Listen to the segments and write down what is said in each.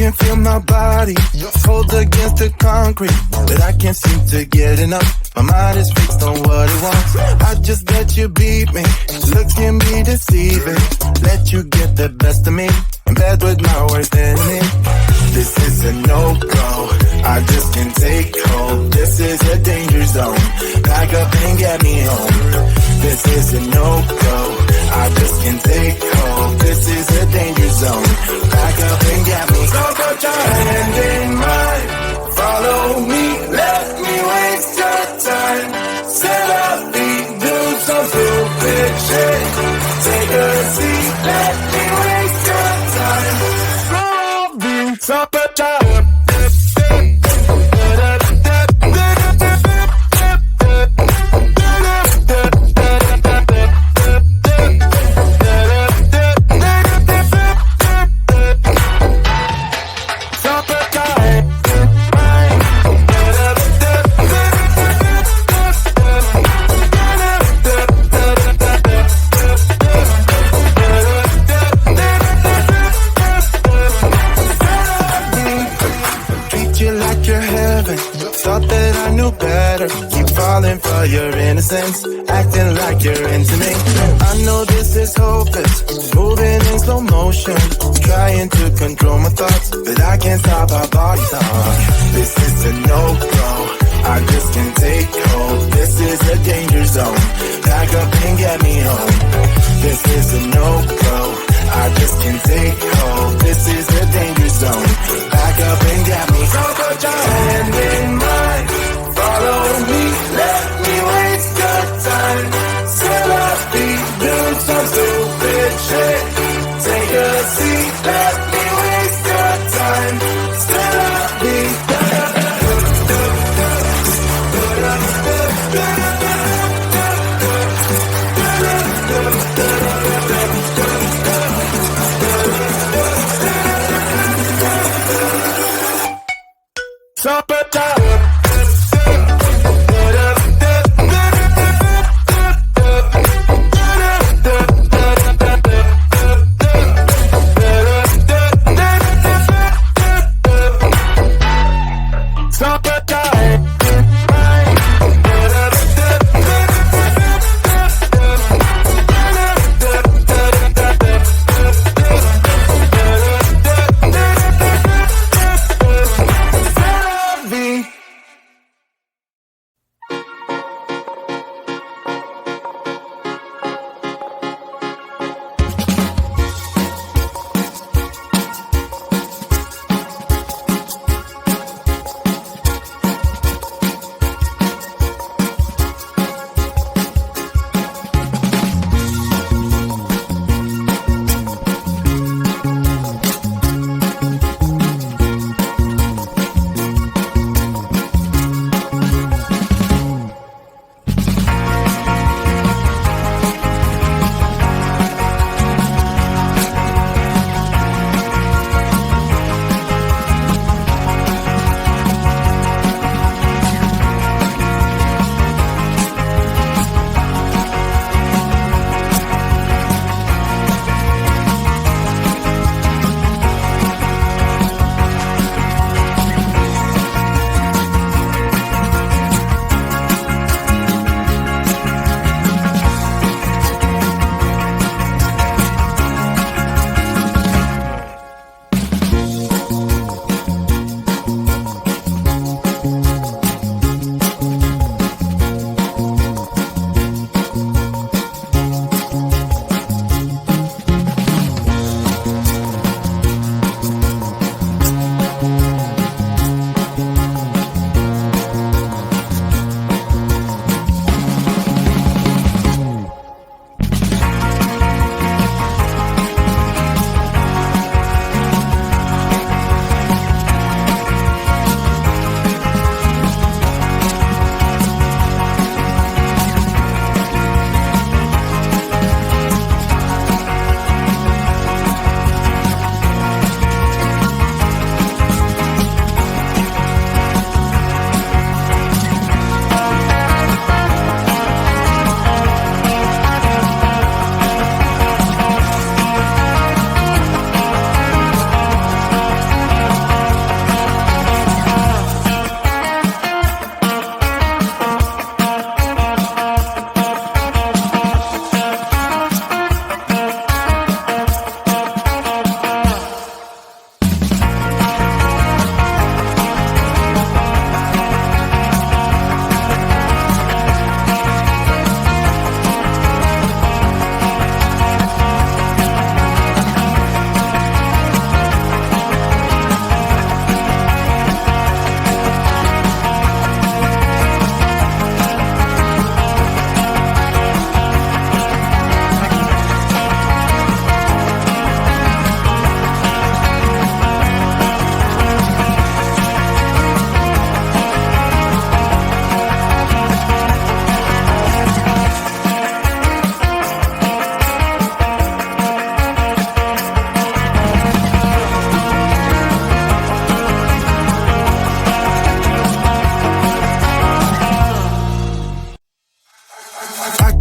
can feel my body hold against the concrete, but I can't seem to get enough. My mind is fixed on what it wants. I just let you beat me. Looks can be deceiving. Let you get the best of me. In bed with my worst enemy. This is a no-go. I just can't take hold. This is a danger zone. Back up and get me home. This is a no-go. I just can't take hold. This is a danger zone. Back up and get me. So put your hand in mine. Follow me. Let me waste your time. Set up feet. Do some stupid shit. Take a seat. Let me waste your time. So put your for your innocence, acting like you're into me. I know this is hopeless, moving in slow motion, trying to control my thoughts, but I can't stop our body talk. This is a no-go, I just can't take hold. This is a danger zone, back up and get me home. This is a no-go, I just can't take hold. This is a danger zone, back up and get me. So put your hand in mine. Follow me, let me waste your time. Set up feet, do some stupid shit. Take a seat, let me waste your time. Set up feet. Stop it down.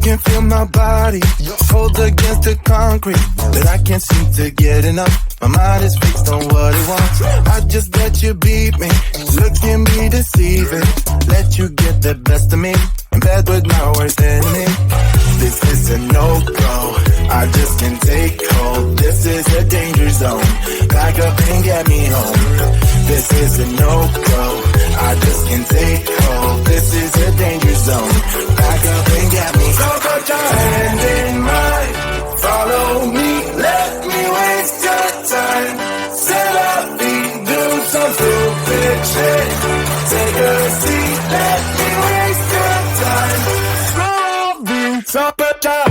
can feel my body hold against the concrete, but I can't seem to get enough. My mind is fixed on what it wants. I just let you beat me, look at me deceiving, let you get the best of me, in bed with my worst enemy. This is a no-go, I just can't take hold. This is a danger zone, back up and get me home. This is a no-go, I just can't take hold. This is a danger zone, back up and get me. So put your hand in mine, follow me, let me waste your time. Set up, do some stupid shit. Take a seat, let me waste your time. So put your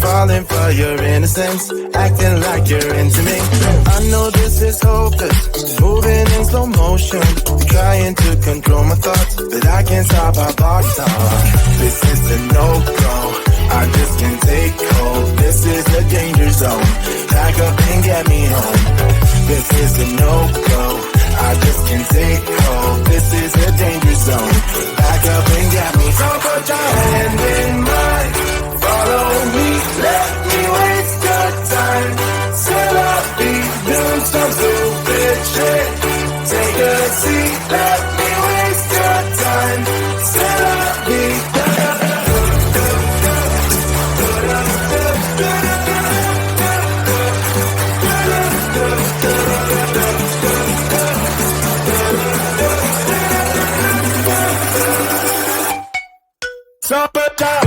falling for your innocence, acting like you're into me. I know this is hopeless, moving in slow motion, trying to control my thoughts, but I can't stop our body talk. This is a no-go, I just can't take hold. This is a danger zone, back up and get me home. This is a no-go, I just can't take hold. This is a danger zone, back up and get me. So put your hand in mine, follow me, let me waste your time. Set up, do some stupid shit. Take a seat, let me waste your time. Set up, so put your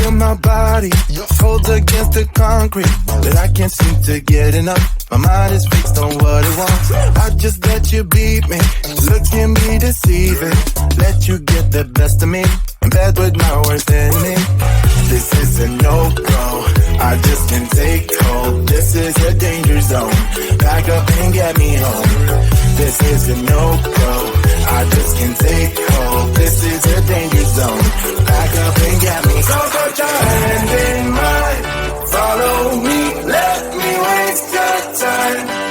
feel my body cold against the concrete, but I can't seem to get enough. My mind is fixed on what it wants. I just let you beat me, look can be deceiving. Let you get the best of me, in bed with my worst enemy. This is a no-go, I just can't take hold. This is a danger zone, back up and get me home. This is a no-go, I just can't take hold. This is a danger zone, back up and get me. So put your hand in mine, follow me, let me waste your time.